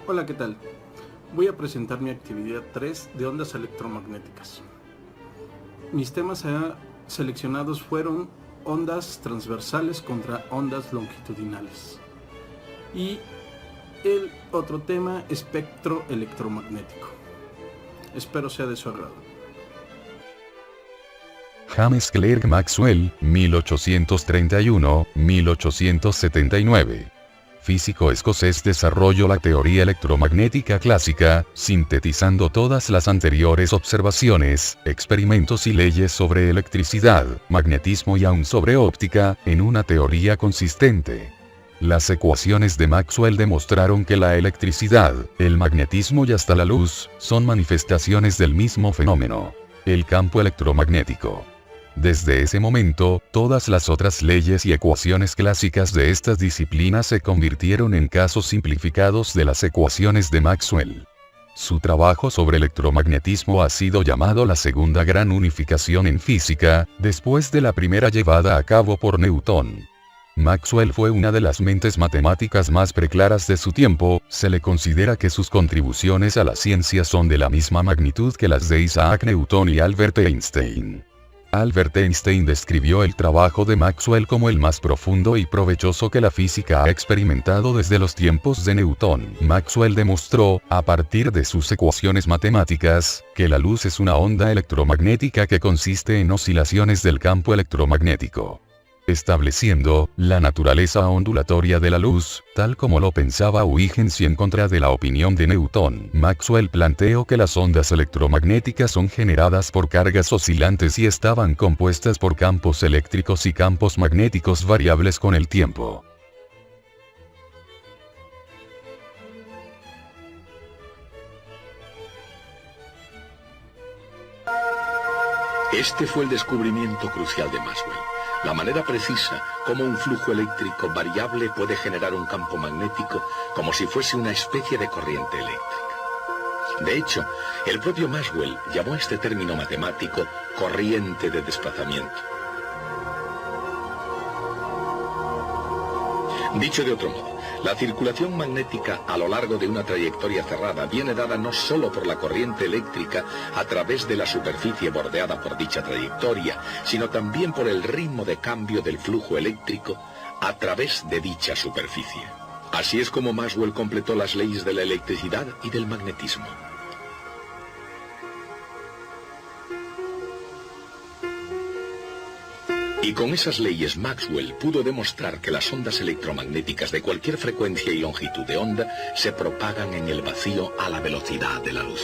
Hola, ¿qué tal? Voy a presentar mi actividad 3 de ondas electromagnéticas. Mis temas seleccionados fueron ondas transversales contra ondas longitudinales. Y el otro tema, espectro electromagnético. Espero sea de su agrado. James Clerk Maxwell, 1831-1879. Físico escocés desarrolló la teoría electromagnética clásica, sintetizando todas las anteriores observaciones, experimentos y leyes sobre electricidad, magnetismo y aún sobre óptica, en una teoría consistente. Las ecuaciones de Maxwell demostraron que la electricidad, el magnetismo y hasta la luz, son manifestaciones del mismo fenómeno, el campo electromagnético. Desde ese momento, todas las otras leyes y ecuaciones clásicas de estas disciplinas se convirtieron en casos simplificados de las ecuaciones de Maxwell. Su trabajo sobre electromagnetismo ha sido llamado la segunda gran unificación en física, después de la primera llevada a cabo por Newton. Maxwell fue una de las mentes matemáticas más preclaras de su tiempo. Se le considera que sus contribuciones a la ciencia son de la misma magnitud que las de Isaac Newton y Albert Einstein. Albert Einstein describió el trabajo de Maxwell como el más profundo y provechoso que la física ha experimentado desde los tiempos de Newton. Maxwell demostró, a partir de sus ecuaciones matemáticas, que la luz es una onda electromagnética que consiste en oscilaciones del campo electromagnético. Estableciendo la naturaleza ondulatoria de la luz, tal como lo pensaba Huygens y en contra de la opinión de Newton. Maxwell planteó que las ondas electromagnéticas son generadas por cargas oscilantes y estaban compuestas por campos eléctricos y campos magnéticos variables con el tiempo. Este fue el descubrimiento crucial de Maxwell. La manera precisa como un flujo eléctrico variable puede generar un campo magnético como si fuese una especie de corriente eléctrica. De hecho, el propio Maxwell llamó a este término matemático corriente de desplazamiento. Dicho de otro modo, la circulación magnética a lo largo de una trayectoria cerrada viene dada no solo por la corriente eléctrica a través de la superficie bordeada por dicha trayectoria, sino también por el ritmo de cambio del flujo eléctrico a través de dicha superficie. Así es como Maxwell completó las leyes de la electricidad y del magnetismo. Y con esas leyes Maxwell pudo demostrar que las ondas electromagnéticas de cualquier frecuencia y longitud de onda se propagan en el vacío a la velocidad de la luz.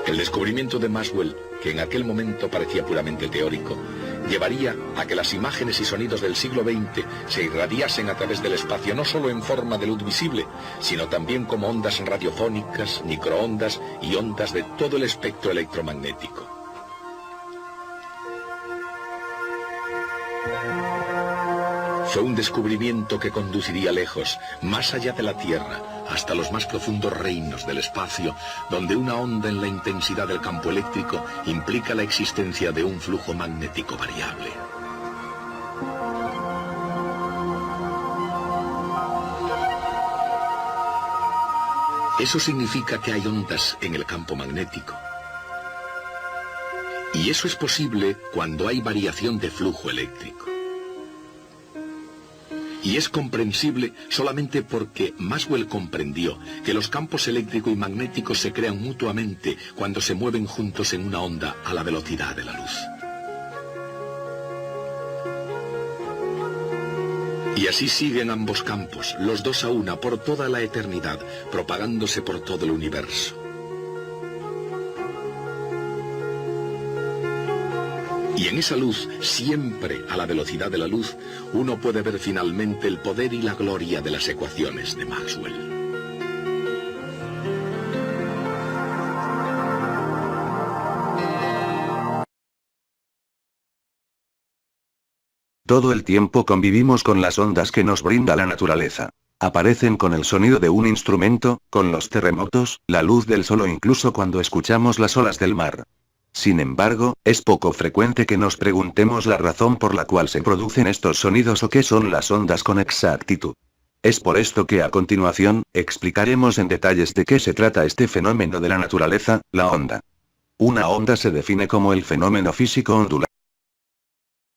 El descubrimiento de Maxwell, que en aquel momento parecía puramente teórico, llevaría a que las imágenes y sonidos del siglo XX se irradiasen a través del espacio no solo en forma de luz visible, sino también como ondas radiofónicas, microondas y ondas de todo el espectro electromagnético. Fue un descubrimiento que conduciría lejos, más allá de la Tierra, hasta los más profundos reinos del espacio, donde una onda en la intensidad del campo eléctrico implica la existencia de un flujo magnético variable. Eso significa que hay ondas en el campo magnético. Y eso es posible cuando hay variación de flujo eléctrico. Y es comprensible solamente porque Maxwell comprendió que los campos eléctrico y magnético se crean mutuamente cuando se mueven juntos en una onda a la velocidad de la luz. Y así siguen ambos campos, los dos a una, por toda la eternidad, propagándose por todo el universo. Y en esa luz, siempre a la velocidad de la luz, uno puede ver finalmente el poder y la gloria de las ecuaciones de Maxwell. Todo el tiempo convivimos con las ondas que nos brinda la naturaleza. Aparecen con el sonido de un instrumento, con los terremotos, la luz del sol o incluso cuando escuchamos las olas del mar. Sin embargo, es poco frecuente que nos preguntemos la razón por la cual se producen estos sonidos o qué son las ondas con exactitud. Es por esto que a continuación, explicaremos en detalles de qué se trata este fenómeno de la naturaleza, la onda. Una onda se define como el fenómeno físico ondulante.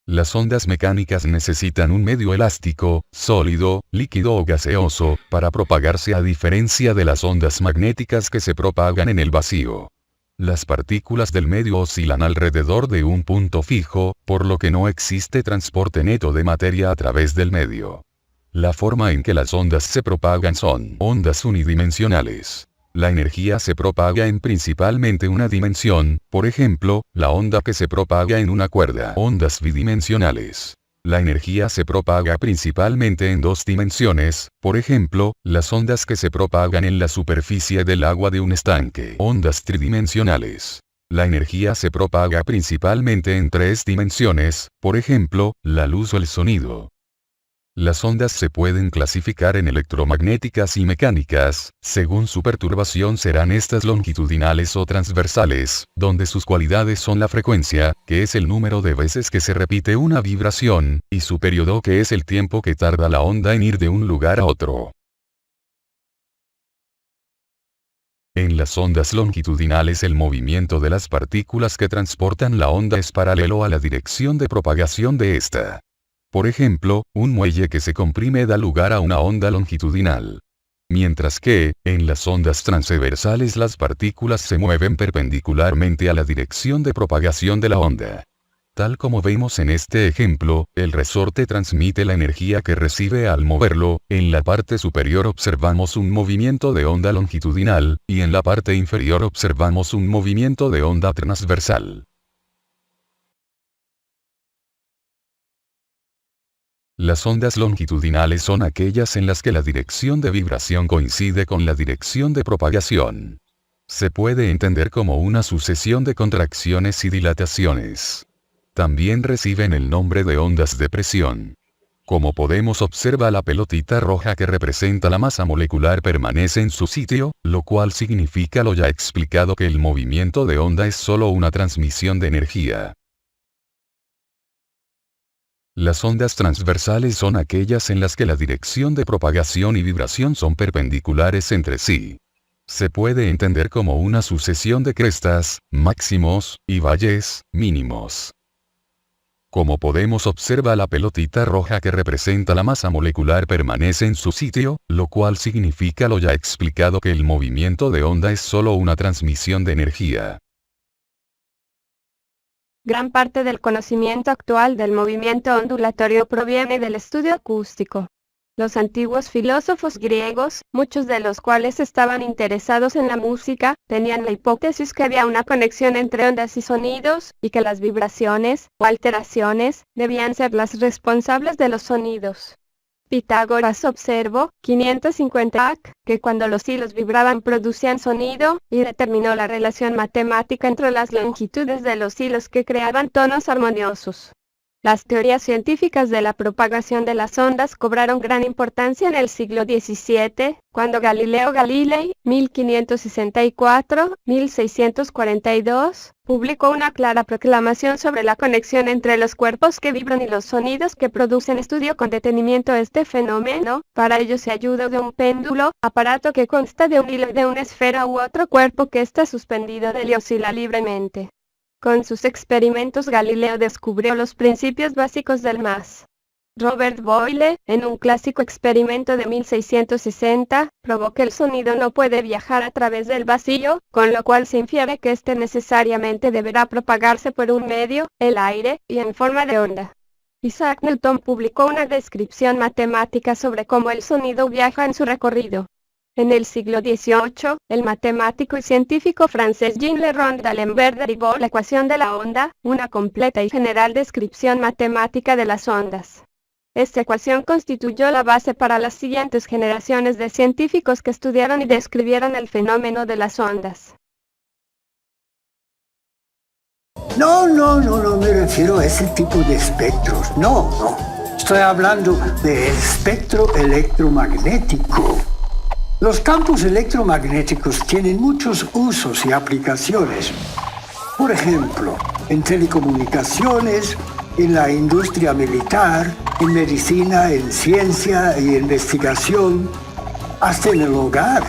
Las ondas mecánicas necesitan un medio elástico, sólido, líquido o gaseoso, para propagarse a diferencia de las ondas magnéticas que se propagan en el vacío. Las partículas del medio oscilan alrededor de un punto fijo, por lo que no existe transporte neto de materia a través del medio. La forma en que las ondas se propagan son ondas unidimensionales. La energía se propaga en principalmente una dimensión, por ejemplo, la onda que se propaga en una cuerda. Ondas bidimensionales. La energía se propaga principalmente en dos dimensiones, por ejemplo, las ondas que se propagan en la superficie del agua de un estanque. Ondas tridimensionales. La energía se propaga principalmente en tres dimensiones, por ejemplo, la luz o el sonido. Las ondas se pueden clasificar en electromagnéticas y mecánicas, según su perturbación serán estas longitudinales o transversales, donde sus cualidades son la frecuencia, que es el número de veces que se repite una vibración, y su periodo, que es el tiempo que tarda la onda en ir de un lugar a otro. En las ondas longitudinales el movimiento de las partículas que transportan la onda es paralelo a la dirección de propagación de esta. Por ejemplo, un muelle que se comprime da lugar a una onda longitudinal. Mientras que, en las ondas transversales las partículas se mueven perpendicularmente a la dirección de propagación de la onda. Tal como vemos en este ejemplo, el resorte transmite la energía que recibe al moverlo, en la parte superior observamos un movimiento de onda longitudinal, y en la parte inferior observamos un movimiento de onda transversal. Las ondas longitudinales son aquellas en las que la dirección de vibración coincide con la dirección de propagación. Se puede entender como una sucesión de contracciones y dilataciones. También reciben el nombre de ondas de presión. Como podemos observar, la pelotita roja que representa la masa molecular permanece en su sitio, lo cual significa lo ya explicado, que el movimiento de onda es solo una transmisión de energía. Las ondas transversales son aquellas en las que la dirección de propagación y vibración son perpendiculares entre sí. Se puede entender como una sucesión de crestas, máximos, y valles, mínimos. Como podemos observar, la pelotita roja que representa la masa molecular permanece en su sitio, lo cual significa lo ya explicado, que el movimiento de onda es solo una transmisión de energía. Gran parte del conocimiento actual del movimiento ondulatorio proviene del estudio acústico. Los antiguos filósofos griegos, muchos de los cuales estaban interesados en la música, tenían la hipótesis que había una conexión entre ondas y sonidos, y que las vibraciones, o alteraciones, debían ser las responsables de los sonidos. Pitágoras observó, 550 AC, que cuando los hilos vibraban producían sonido, y determinó la relación matemática entre las longitudes de los hilos que creaban tonos armoniosos. Las teorías científicas de la propagación de las ondas cobraron gran importancia en el siglo XVII, cuando Galileo Galilei, 1564-1642, publicó una clara proclamación sobre la conexión entre los cuerpos que vibran y los sonidos que producen. Estudió con detenimiento este fenómeno. Para ello se ayudó de un péndulo, aparato que consta de un hilo y de una esfera u otro cuerpo que está suspendido del y oscila libremente. Con sus experimentos Galileo descubrió los principios básicos del más. Robert Boyle, en un clásico experimento de 1660, probó que el sonido no puede viajar a través del vacío, con lo cual se infiere que éste necesariamente deberá propagarse por un medio, el aire, y en forma de onda. Isaac Newton publicó una descripción matemática sobre cómo el sonido viaja en su recorrido. En el siglo XVIII, el matemático y científico francés Jean Le Rond d'Alembert derivó la ecuación de la onda, una completa y general descripción matemática de las ondas. Esta ecuación constituyó la base para las siguientes generaciones de científicos que estudiaron y describieron el fenómeno de las ondas. No me refiero a ese tipo de espectros, no. Estoy hablando del espectro electromagnético. Los campos electromagnéticos tienen muchos usos y aplicaciones. Por ejemplo, en telecomunicaciones, en la industria militar, en medicina, en ciencia y investigación, hasta en el hogar.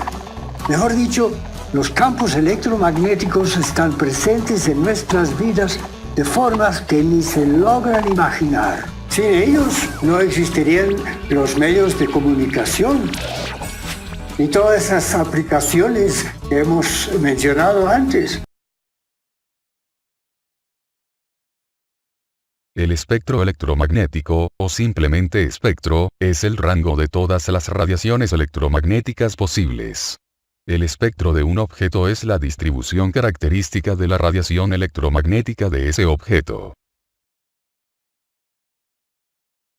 Mejor dicho, los campos electromagnéticos están presentes en nuestras vidas de formas que ni se logran imaginar. Sin ellos no existirían los medios de comunicación y todas esas aplicaciones que hemos mencionado antes. El espectro electromagnético, o simplemente espectro, es el rango de todas las radiaciones electromagnéticas posibles. El espectro de un objeto es la distribución característica de la radiación electromagnética de ese objeto.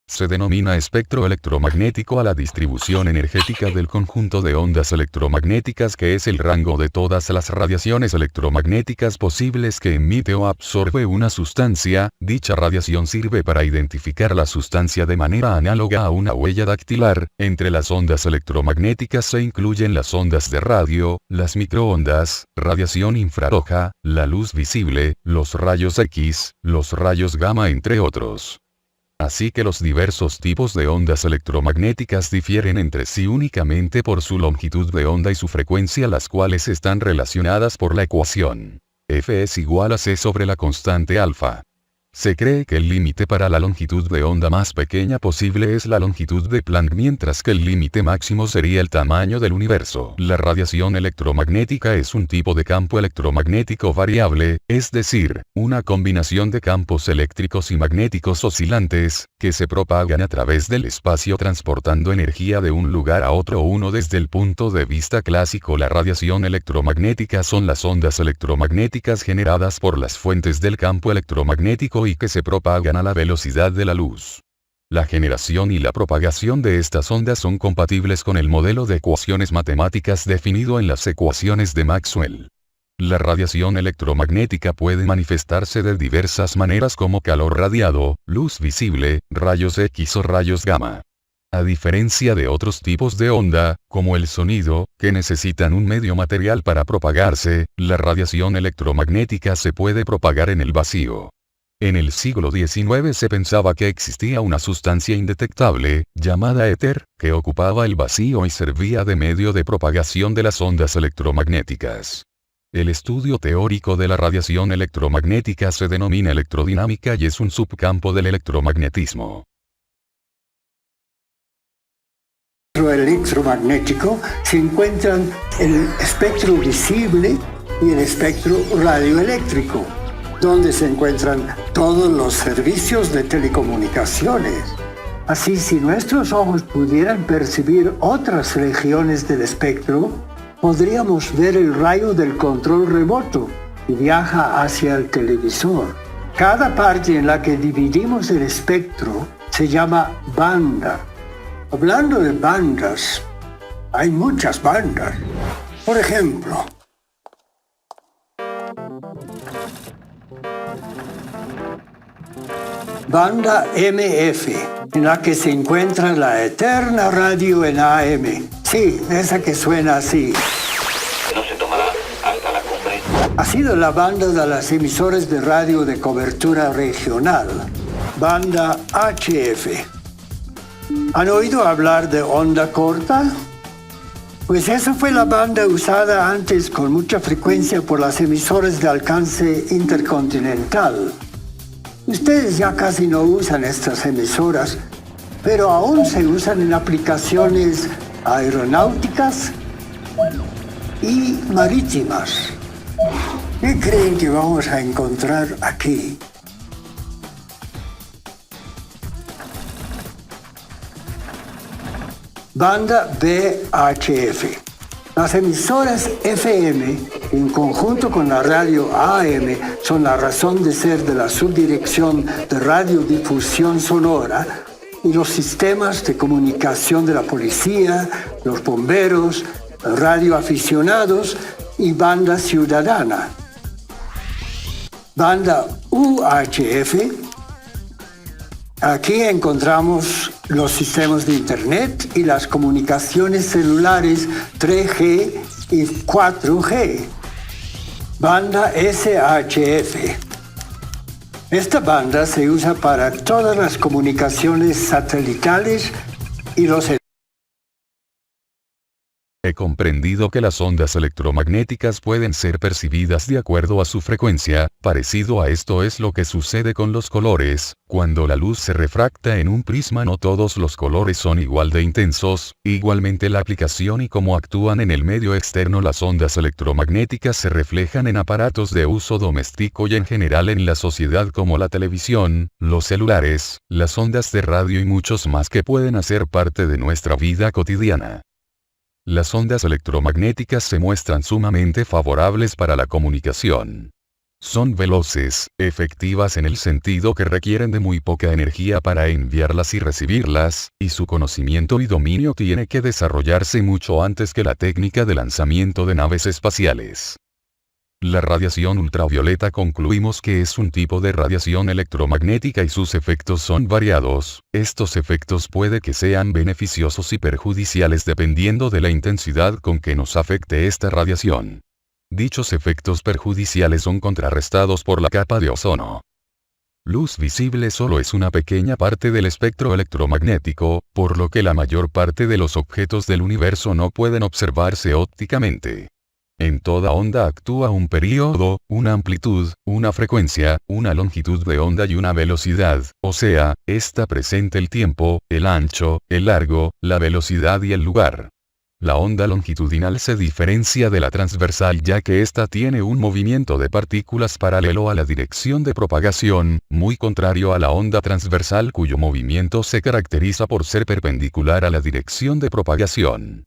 Se denomina espectro electromagnético a la distribución energética del conjunto de ondas electromagnéticas que es el rango de todas las radiaciones electromagnéticas posibles que emite o absorbe una sustancia. Dicha radiación sirve para identificar la sustancia de manera análoga a una huella dactilar. Entre las ondas electromagnéticas se incluyen las ondas de radio, las microondas, radiación infrarroja, la luz visible, los rayos X, los rayos gamma entre otros. Así que los diversos tipos de ondas electromagnéticas difieren entre sí únicamente por su longitud de onda y su frecuencia, las cuales están relacionadas por la ecuación F es igual a C sobre la constante alfa. Se cree que el límite para la longitud de onda más pequeña posible es la longitud de Planck, mientras que el límite máximo sería el tamaño del universo. La radiación electromagnética es un tipo de campo electromagnético variable, es decir, una combinación de campos eléctricos y magnéticos oscilantes, que se propagan a través del espacio transportando energía de un lugar a otro. Desde el punto de vista clásico, la radiación electromagnética son las ondas electromagnéticas generadas por las fuentes del campo electromagnético y que se propagan a la velocidad de la luz. La generación y la propagación de estas ondas son compatibles con el modelo de ecuaciones matemáticas definido en las ecuaciones de Maxwell. La radiación electromagnética puede manifestarse de diversas maneras como calor radiado, luz visible, rayos X o rayos gamma. A diferencia de otros tipos de onda, como el sonido, que necesitan un medio material para propagarse, la radiación electromagnética se puede propagar en el vacío. En el siglo XIX se pensaba que existía una sustancia indetectable, llamada éter, que ocupaba el vacío y servía de medio de propagación de las ondas electromagnéticas. El estudio teórico de la radiación electromagnética se denomina electrodinámica y es un subcampo del electromagnetismo. El espectro electromagnético se encuentran el espectro visible y el espectro radioeléctrico, donde se encuentran todos los servicios de telecomunicaciones. Así, si nuestros ojos pudieran percibir otras regiones del espectro, podríamos ver el rayo del control remoto que viaja hacia el televisor. Cada parte en la que dividimos el espectro se llama banda. Hablando de bandas, hay muchas bandas. Por ejemplo, banda MF, en la que se encuentra la eterna radio en AM. Sí, esa que suena así. No se tomará hasta la cumbre. Ha sido la banda de las emisoras de radio de cobertura regional. Banda HF. ¿Han oído hablar de onda corta? Pues esa fue la banda usada antes con mucha frecuencia por las emisoras de alcance intercontinental. Ustedes ya casi no usan estas emisoras, pero aún se usan en aplicaciones aeronáuticas y marítimas. ¿Qué creen que vamos a encontrar aquí? Banda VHF. Las emisoras FM, en conjunto con la radio AM, son la razón de ser de la Subdirección de Radiodifusión Sonora y los sistemas de comunicación de la policía, los bomberos, radioaficionados y banda ciudadana. Banda UHF. Aquí encontramos los sistemas de Internet y las comunicaciones celulares 3G y 4G. banda SHF. Esta banda se usa para todas las comunicaciones satelitales y los... He comprendido que las ondas electromagnéticas pueden ser percibidas de acuerdo a su frecuencia. Parecido a esto es lo que sucede con los colores. Cuando la luz se refracta en un prisma, no todos los colores son igual de intensos. Igualmente, la aplicación y cómo actúan en el medio externo. Las ondas electromagnéticas se reflejan en aparatos de uso doméstico y en general en la sociedad, como la televisión, los celulares, las ondas de radio y muchos más que pueden hacer parte de nuestra vida cotidiana. Las ondas electromagnéticas se muestran sumamente favorables para la comunicación. Son veloces, efectivas en el sentido que requieren de muy poca energía para enviarlas y recibirlas, y su conocimiento y dominio tiene que desarrollarse mucho antes que la técnica de lanzamiento de naves espaciales. La radiación ultravioleta concluimos que es un tipo de radiación electromagnética y sus efectos son variados. Estos efectos puede que sean beneficiosos y perjudiciales dependiendo de la intensidad con que nos afecte esta radiación. Dichos efectos perjudiciales son contrarrestados por la capa de ozono. Luz visible solo es una pequeña parte del espectro electromagnético, por lo que la mayor parte de los objetos del universo no pueden observarse ópticamente. En toda onda actúa un período, una amplitud, una frecuencia, una longitud de onda y una velocidad, o sea, está presente el tiempo, el ancho, el largo, la velocidad y el lugar. La onda longitudinal se diferencia de la transversal ya que ésta tiene un movimiento de partículas paralelo a la dirección de propagación, muy contrario a la onda transversal cuyo movimiento se caracteriza por ser perpendicular a la dirección de propagación.